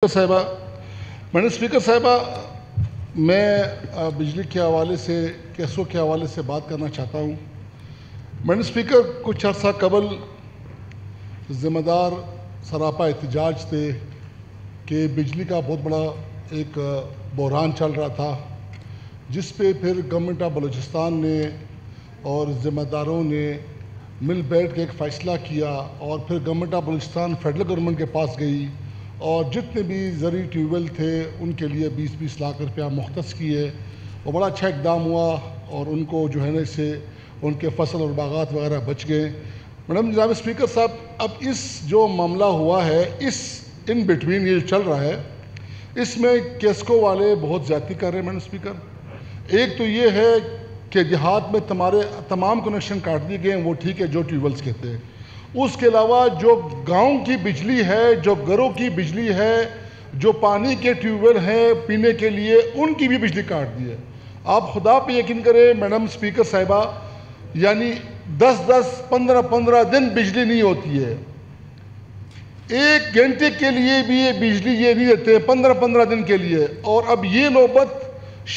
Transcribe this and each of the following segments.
صاحبہ madam speaker صاحبہ میں بجلی کے حوالے سے کیسوں کے حوالے سے بات کرنا چاہتا ہوں۔ میڈم اسپیکر کچھ عرصہ قبل ذمہ دار سراپا احتجاج تھے کہ بجلی کا بہت بڑا ایک بحران چل رہا تھا، جس پہ پھر گورنمنٹ آف بلوچستان نے اور ذمہ داروں نے مل بیٹھ کے ایک فیصلہ کیا اور پھر government of Balochistan federal government کے پاس گئی اور جتنے بھی زرعی ٹیوب ویل تھے ان کے لیے 20-20 لاکھ روپیہ مختص کیے اور بڑا اچھا اقدام ہوا اور ان کو جو ہے نا اس سے ان کے فصل اور باغات وغیرہ بچ گئے۔ میڈم جناب اسپیکر صاحب، اب اس جو معاملہ ہوا ہے اس ان بٹوین یہ چل رہا ہے، اس میں کیسکو والے بہت زیادتی کر رہے ہیں۔ میڈم اسپیکر، ایک تو یہ ہے کہ دیہات میں تمام کنیکشن کاٹ دیے گئے ہیں، وہ ٹھیک ہے جو ٹیوب ویلز کے تھے، اس کے علاوہ جو گاؤں کی بجلی ہے، جو گھروں کی بجلی ہے، جو پانی کے ٹیوب ویل ہیں پینے کے لیے، ان کی بھی بجلی کاٹ دی ہے۔ آپ خدا پہ یقین کریں میڈم اسپیکر صاحبہ، یعنی 10-15 دن بجلی نہیں ہوتی ہے، 1 گھنٹے کے لیے بھی یہ بجلی یہ نہیں دیتے 15 دن کے لیے۔ اور اب یہ نوبت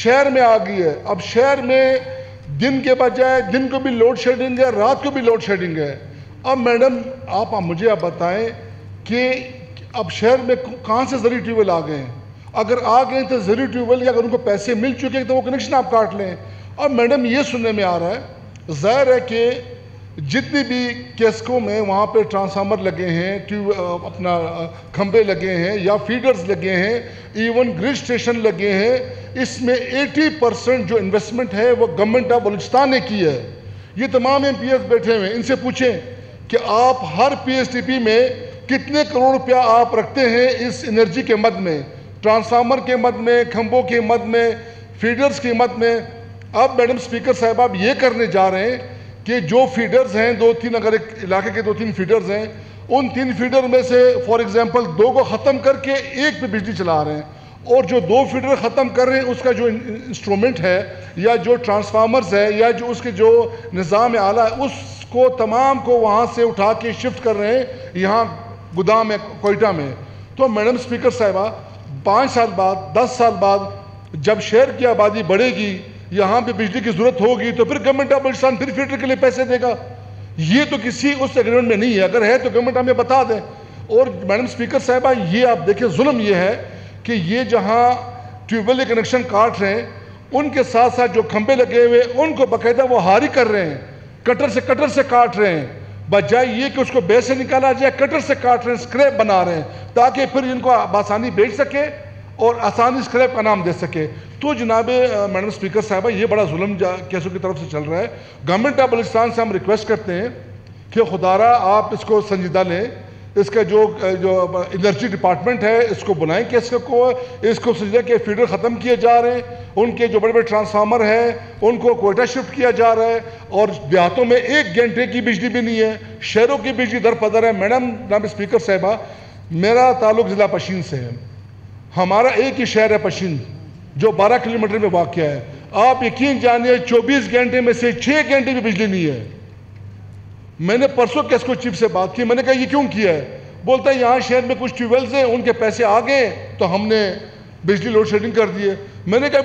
شہر میں آ گئی ہے، اب شہر میں دن کے بجائے دن کو بھی لوڈ شیڈنگ ہے، رات کو بھی لوڈ شیڈنگ ہے۔ اب میڈم آپ مجھے بتائیں کہ اب شہر میں کہاں سے زرعی ٹیوب ویل آ گئے ہیں؟ اگر آ گئے تو زرعی ٹیوب ویل یا اگر ان کو پیسے مل چکے ہیں تو وہ کنیکشن آپ کاٹ لیں۔ اب میڈم یہ سننے میں آ رہا ہے، ظاہر ہے کہ جتنی بھی کیسکوں میں وہاں پہ ٹرانسفارمر لگے ہیں، اپنا کھمبے لگے ہیں یا فیڈرز لگے ہیں، ایون گرڈ اسٹیشن لگے ہیں، اس میں 80% جو انویسٹمنٹ ہے وہ گورنمنٹ آف بلوچستان نے کی ہے۔ یہ تمام ایم پی ایس بیٹھے ہوئے ہیں، ان سے پوچھیں کہ آپ ہر پی ایس ٹی پی میں کتنے کروڑ روپیہ آپ رکھتے ہیں اس انرجی کے مد میں، ٹرانسفارمر کے مد میں، کھمبوں کے مد میں، فیڈرز کے مد میں۔ اب میڈم اسپیکر صاحب آپ یہ کرنے جا رہے ہیں کہ جو فیڈرز ہیں 2-3، اگر ایک علاقے کے 2-3 فیڈرز ہیں، ان 3 فیڈر میں سے فار ایگزامپل 2 کو ختم کر کے 1 پہ بجلی چلا رہے ہیں، اور جو 2 فیڈر ختم کر رہے ہیں اس کا جو انسٹرومنٹ ہے یا جو ٹرانسفارمرز ہے یا جو اس کے جو نظام اعلیٰ ہے، اس کو تمام کو وہاں سے اٹھا کے شفٹ کر رہے ہیں یہاں گودام ہے کوئٹہ میں۔ تو میڈم اسپیکر صاحبہ 5 سال بعد 10 سال بعد جب شہر کی آبادی بڑھے گی، یہاں پہ بجلی کی ضرورت ہوگی تو پھر گورنمنٹ آف بلوچستان پھر فیڈر کے لیے پیسے دے گا۔ یہ تو کسی اس ایگریمنٹ میں نہیں ہے، اگر ہے تو گورنمنٹ ہمیں بتا دیں۔ اور میڈم اسپیکر صاحبہ یہ آپ دیکھیں ظلم یہ ہے کہ یہ جہاں ٹیوب ویل کنیکشن کاٹ رہے ہیں ان کے ساتھ ساتھ جو کھمبے لگے ہوئے ان کو باقاعدہ وہ ہاری کر رہے ہیں، کٹر سے کاٹ رہے ہیں، بجائے یہ کہ اس کو بے سے نکالا جائے کٹر سے کاٹ رہے ہیں، سکریپ بنا رہے ہیں تاکہ پھر ان کو آسانی بیچ سکے اور آسانی سکریپ کا نام دے سکے۔ تو جناب میڈم اسپیکر صاحبہ یہ بڑا ظلم کیسوں کی طرف سے چل رہا ہے۔ گورنمنٹ آف بلوچستان سے ہم ریکویسٹ کرتے ہیں کہ خدارہ آپ اس کو سنجیدہ لیں، اس کا جو انرجی ڈپارٹمنٹ ہے اس کو بلائیں کہ اس کو سنجیدہ کہ فیڈر ختم کیے جا رہے ہیں، ان کے جو بڑے بڑے ٹرانسفارمر ہیں ان کو کوئٹہ شفٹ کیا جا رہا ہے، اور دیہاتوں میں 1 گھنٹے کی بجلی بھی نہیں ہے، شہروں کی بجلی در پدر ہے۔ میڈم جناب اسپیکر صاحبہ، میرا تعلق ضلع پشین سے ہے، ہمارا ایک ہی شہر ہے پشین جو 12 کلومیٹر میں واقع ہے۔ آپ یقین جانیے 24 گھنٹے میں سے 6 گھنٹے بھی بجلی نہیں ہے۔ میں نے پرسوں کیسکو چیف سے بات کی، میں نے کہا یہ کیوں کیا ہے؟ بولتا ہے یہاں شہر میں کچھ ٹیوب ویلز ہیں ان کے پیسے آ گئے تو ہم نے بجلی لوڈ شیڈنگ کر دیے۔ میں نے کہا